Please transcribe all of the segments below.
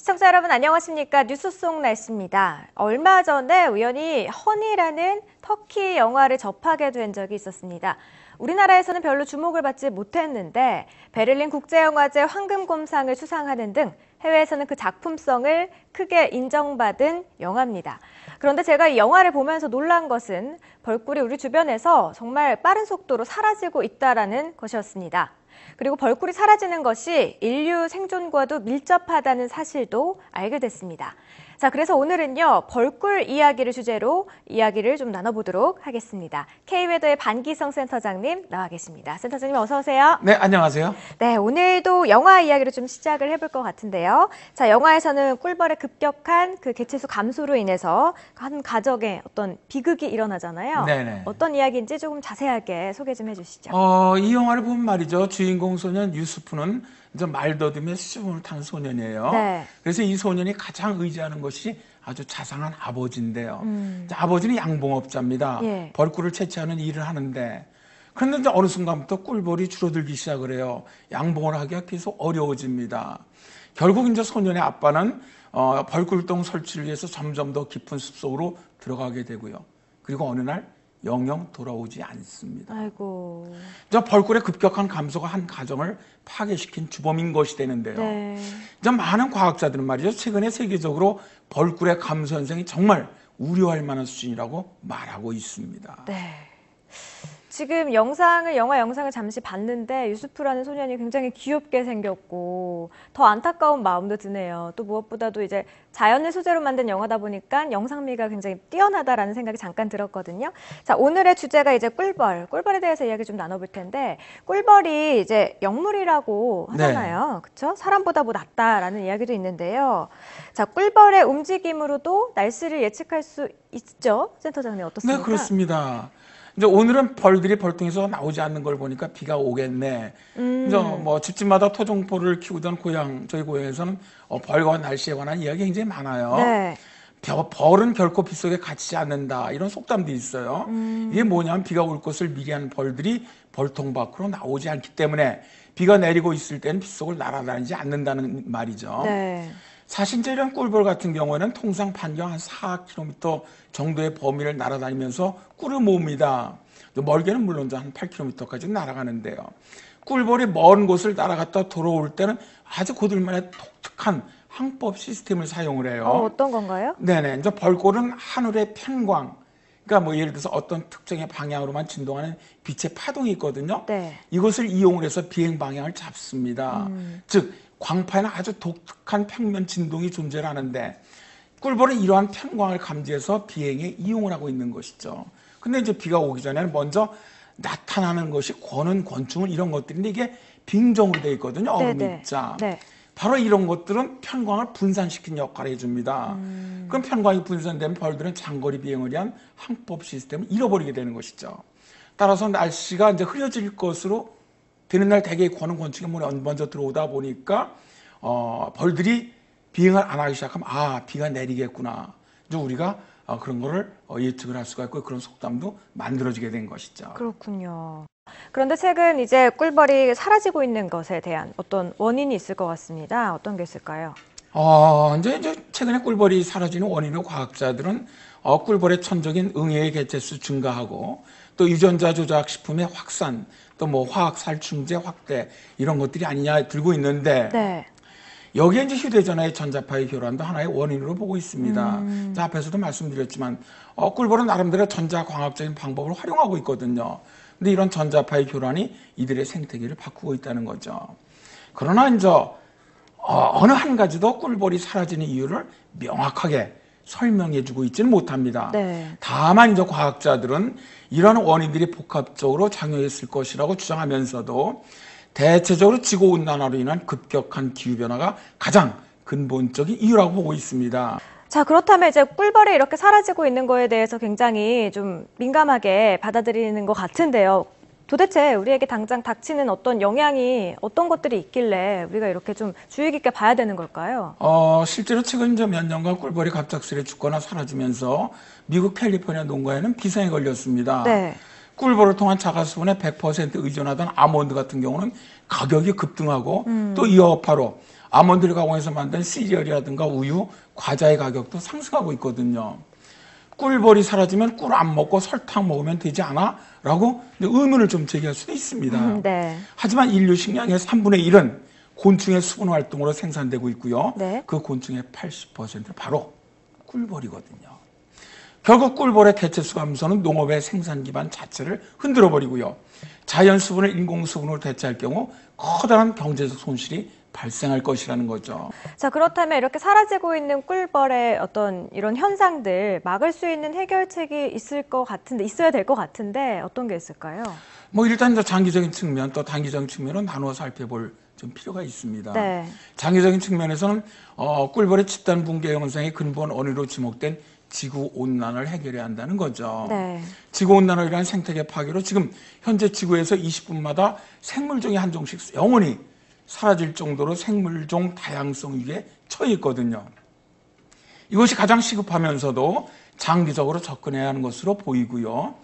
시청자 여러분 안녕하십니까? 뉴스송 날씨입니다. 얼마 전에 우연히 허니라는 터키 영화를 접하게 된 적이 있었습니다. 우리나라에서는 별로 주목을 받지 못했는데 베를린 국제영화제 황금곰상을 수상하는 등 해외에서는 그 작품성을 크게 인정받은 영화입니다. 그런데 제가 이 영화를 보면서 놀란 것은 벌꿀이 우리 주변에서 정말 빠른 속도로 사라지고 있다는 것이었습니다. 그리고 벌꿀이 사라지는 것이 인류 생존과도 밀접하다는 사실도 알게 됐습니다. 자, 그래서 오늘은요, 벌꿀 이야기를 주제로 이야기를 좀 나눠보도록 하겠습니다. K웨더의 반기성 센터장님 나와 계십니다. 센터장님 어서 오세요. 네, 안녕하세요. 네, 오늘도 영화 이야기를 좀 시작을 해볼 것 같은데요. 자, 영화에서는 꿀벌의 급격한 그 개체수 감소로 인해서 한 가정에 어떤 비극이 일어나잖아요. 네네. 어떤 이야기인지 조금 자세하게 소개 좀 해주시죠. 이 영화를 보면 말이죠. 주인공 소년 유스프는 이제 말더듬에 수줍음을 타는 소년이에요. 네. 그래서 이 소년이 가장 의지하는 것이 아주 자상한 아버지인데요. 아버지는 양봉업자입니다. 예. 벌꿀을 채취하는 일을 하는데 그런데 이제 어느 순간부터 꿀벌이 줄어들기 시작을 해요. 양봉을 하기가 계속 어려워집니다. 결국 이제 소년의 아빠는 벌꿀동 설치를 위해서 점점 더 깊은 숲속으로 들어가게 되고요. 그리고 어느 날 영영 돌아오지 않습니다. 아이고. 저 벌꿀의 급격한 감소가 한 가정을 파괴시킨 주범인 것이 되는데요. 네. 이제 많은 과학자들은 말이죠. 최근에 세계적으로 벌꿀의 감소 현상이 정말 우려할 만한 수준이라고 말하고 있습니다. 네. 지금 영화 영상을 잠시 봤는데 유스프라는 소년이 굉장히 귀엽게 생겼고 더 안타까운 마음도 드네요. 또 무엇보다도 이제 자연을 소재로 만든 영화다 보니까 영상미가 굉장히 뛰어나다라는 생각이 잠깐 들었거든요. 자, 오늘의 주제가 이제 꿀벌에 대해서 이야기 좀 나눠볼 텐데 꿀벌이 이제 영물이라고 하잖아요. 네. 그렇죠? 사람보다 뭐 낫다라는 이야기도 있는데요. 자, 꿀벌의 움직임으로도 날씨를 예측할 수 있죠? 센터장님 어떻습니까? 네, 그렇습니다. 이제 오늘은 벌들이 벌통에서 나오지 않는 걸 보니까 비가 오겠네. 이제 뭐 집집마다 토종벌을 키우던 저희 고향에서는 벌과 날씨에 관한 이야기 굉장히 많아요. 네. 벌은 결코 빗속에 갇히지 않는다. 이런 속담도 있어요. 이게 뭐냐면 비가 올 것을 미리한 벌들이 벌통 밖으로 나오지 않기 때문에 비가 내리고 있을 때는 빗속을 날아다니지 않는다는 말이죠. 네. 사실 이제 이런 꿀벌 같은 경우에는 통상 반경 한 4km 정도의 범위를 날아다니면서 꿀을 모읍니다. 멀게는 물론 한 8km까지 날아가는데요. 꿀벌이 먼 곳을 날아갔다 돌아올 때는 아주 그들만의 독특한 항법 시스템을 사용을 해요. 어떤 건가요? 네네. 이제 벌꿀은 하늘의 편광, 그러니까 뭐 예를 들어서 어떤 특정의 방향으로만 진동하는 빛의 파동이 있거든요. 네. 이것을 이용을 해서 비행 방향을 잡습니다. 즉 광파에는 아주 독특한 평면 진동이 존재를 하는데 꿀벌은 이러한 편광을 감지해서 비행에 이용을 하고 있는 것이죠. 근데 이제 비가 오기 전에는 먼저 나타나는 것이 권은 권충은 이런 것들인데 이게 빙정으로 되어 있거든요. 얼음 입자. 네. 바로 이런 것들은 편광을 분산시키는 역할을 해줍니다. 그럼 편광이 분산되면 벌들은 장거리 비행을 위한 항법 시스템을 잃어버리게 되는 것이죠. 따라서 날씨가 이제 흐려질 것으로 되는 날 대개 권은 권충이 먼저 들어오다 보니까 벌들이 비행을 안 하기 시작하면 비가 내리겠구나. 이제 우리가 그런 거를 예측을 할 수가 있고 그런 속담도 만들어지게 된 것이죠. 그렇군요. 그런데 최근 이제 꿀벌이 사라지고 있는 것에 대한 어떤 원인이 있을 것 같습니다. 어떤 게 있을까요? 이제 최근에 꿀벌이 사라지는 원인을 과학자들은 꿀벌의 천적인 응애의 개체수 증가하고 또 유전자 조작 식품의 확산, 또 뭐 화학 살충제 확대 이런 것들이 아니냐 들고 있는데 네. 여기에 이제 휴대전화의 전자파의 교란도 하나의 원인으로 보고 있습니다. 자, 앞에서도 말씀드렸지만 꿀벌은 나름대로 전자광학적인 방법을 활용하고 있거든요. 근데 이런 전자파의 교란이 이들의 생태계를 바꾸고 있다는 거죠. 그러나 이제 어느 한 가지도 꿀벌이 사라지는 이유를 명확하게 설명해주고 있지는 못합니다. 네. 다만 이제 과학자들은 이런 원인들이 복합적으로 작용했을 것이라고 주장하면서도 대체적으로 지구온난화로 인한 급격한 기후변화가 가장 근본적인 이유라고 보고 있습니다. 자, 그렇다면 이제 꿀벌이 이렇게 사라지고 있는 거에 대해서 굉장히 좀 민감하게 받아들이는 것 같은데요. 도대체 우리에게 당장 닥치는 어떤 영향이 어떤 것들이 있길래 우리가 이렇게 좀 주의 깊게 봐야 되는 걸까요? 실제로 최근 몇 년간 꿀벌이 갑작스레 죽거나 사라지면서 미국 캘리포니아 농가에는 비상이 걸렸습니다. 네. 꿀벌을 통한 자가수분에 100% 의존하던 아몬드 같은 경우는 가격이 급등하고 또 이 여파로 아몬드를 가공해서 만든 시리얼이라든가 우유, 과자의 가격도 상승하고 있거든요. 꿀벌이 사라지면 꿀 안 먹고 설탕 먹으면 되지 않아? 라고 의문을 좀 제기할 수도 있습니다. 네. 하지만 인류 식량의 3분의 1은 곤충의 수분 활동으로 생산되고 있고요. 네. 그 곤충의 80%는 바로 꿀벌이거든요. 결국 꿀벌의 개체수 감소는 농업의 생산 기반 자체를 흔들어버리고요. 자연 수분을 인공 수분으로 대체할 경우 커다란 경제적 손실이 발생할 것이라는 거죠. 자, 그렇다면 이렇게 사라지고 있는 꿀벌의 어떤 이런 현상들 막을 수 있는 해결책이 있어야 될 것 같은데 어떤 게 있을까요? 일단 장기적인 측면 또 단기적인 측면은 나누어 살펴볼 좀 필요가 있습니다. 네. 장기적인 측면에서는 꿀벌의 집단 붕괴 현상의 근본 원인으로 지목된 지구 온난화를 해결해야 한다는 거죠. 네. 지구 온난화라는 생태계 파괴로 지금 현재 지구에서 20분마다 생물종이 한 종씩 영원히 사라질 정도로 생물종 다양성 위기에 처해 있거든요. 이것이 가장 시급하면서도 장기적으로 접근해야 하는 것으로 보이고요.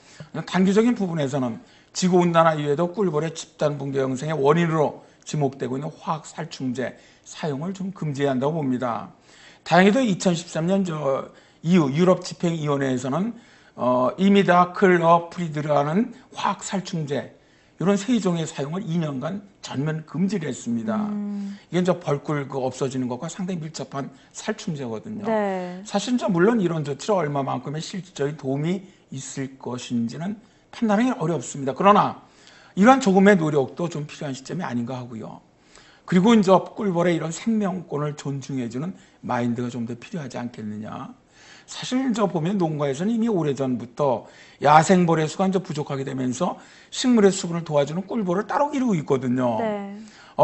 단기적인 부분에서는 지구온난화 이외에도 꿀벌의 집단 붕괴 형성의 원인으로 지목되고 있는 화학 살충제 사용을 좀 금지해야 한다고 봅니다. 다행히도 2013년 EU 유럽 집행위원회에서는 이미다클로프리드라는 화학 살충제 이런 세 종의 사용을 2년간 전면 금지를 했습니다. 이게 벌꿀 없어지는 것과 상당히 밀접한 살충제거든요. 네. 사실 물론 이런 조치를 얼마만큼의 실질적인 도움이 있을 것인지는 판단하기 어렵습니다. 그러나 이러한 조금의 노력도 좀 필요한 시점이 아닌가 하고요. 그리고 꿀벌의 이런 생명권을 존중해주는 마인드가 좀 더 필요하지 않겠느냐. 사실 보면 농가에서는 이미 오래전부터 야생벌의 수가 부족하게 되면서 식물의 수분을 도와주는 꿀벌을 따로 기르고 있거든요. 네.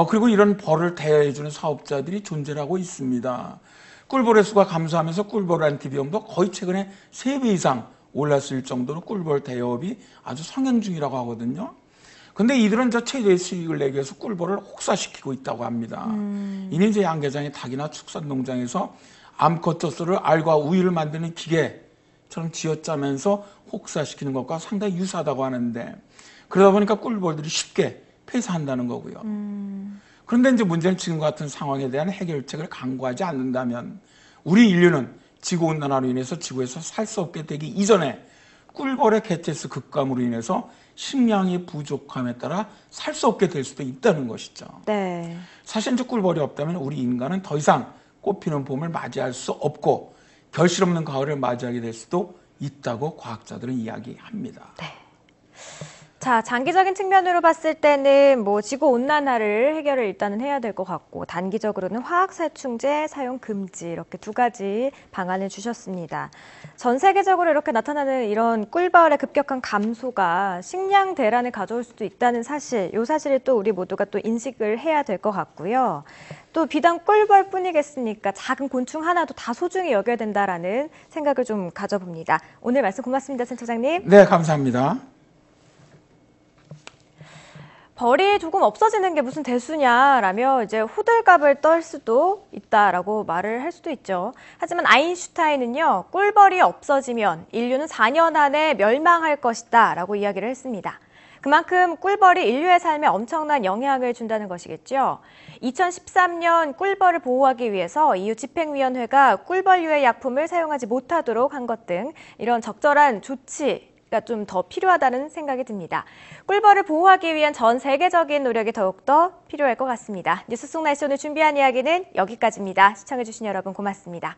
그리고 이런 벌을 대여해주는 사업자들이 존재하고 있습니다. 꿀벌의 수가 감소하면서 꿀벌한테 비용도 거의 최근에 3배 이상 올랐을 정도로 꿀벌 대여업이 아주 성행 중이라고 하거든요. 근데 이들은 최대의 수익을 내기 위해서 꿀벌을 혹사시키고 있다고 합니다. 이는 양계장의 닭이나 축산농장에서 암컷 젖소를 알과 우유를 만드는 기계처럼 쥐어짜면서 혹사시키는 것과 상당히 유사하다고 하는데 그러다 보니까 꿀벌들이 쉽게 폐사한다는 거고요. 그런데 문제는 지금 같은 상황에 대한 해결책을 강구하지 않는다면 우리 인류는 지구온난화로 인해서 지구에서 살 수 없게 되기 이전에 꿀벌의 개체수 급감으로 인해서 식량이 부족함에 따라 살 수 없게 될 수도 있다는 것이죠. 네. 사실 꿀벌이 없다면 우리 인간은 더 이상 꽃피는 봄을 맞이할 수 없고 결실 없는 가을을 맞이하게 될 수도 있다고 과학자들은 이야기합니다. 네. 자, 장기적인 측면으로 봤을 때는 지구 온난화를 해결을 일단은 해야 될 것 같고 단기적으로는 화학살충제 사용 금지 이렇게 두 가지 방안을 주셨습니다. 전 세계적으로 이렇게 나타나는 이런 꿀벌의 급격한 감소가 식량 대란을 가져올 수도 있다는 사실, 이 사실을 또 우리 모두가 또 인식을 해야 될 것 같고요. 또 비단 꿀벌뿐이겠습니까? 작은 곤충 하나도 다 소중히 여겨야 된다라는 생각을 좀 가져봅니다. 오늘 말씀 고맙습니다, 센터장님. 네, 감사합니다. 벌이 조금 없어지는 게 무슨 대수냐라며 이제 호들갑을 떨 수도 있다라고 말을 할 수도 있죠. 하지만 아인슈타인은요, 꿀벌이 없어지면 인류는 4년 안에 멸망할 것이다라고 이야기를 했습니다. 그만큼 꿀벌이 인류의 삶에 엄청난 영향을 준다는 것이겠죠. 2013년 꿀벌을 보호하기 위해서 EU 집행위원회가 꿀벌류의 약품을 사용하지 못하도록 한 것 등 이런 적절한 조치 좀 더 필요하다는 생각이 듭니다. 꿀벌을 보호하기 위한 전 세계적인 노력이 더욱더 필요할 것 같습니다. 뉴스 속 날씨 오늘 준비한 이야기는 여기까지입니다. 시청해주신 여러분 고맙습니다.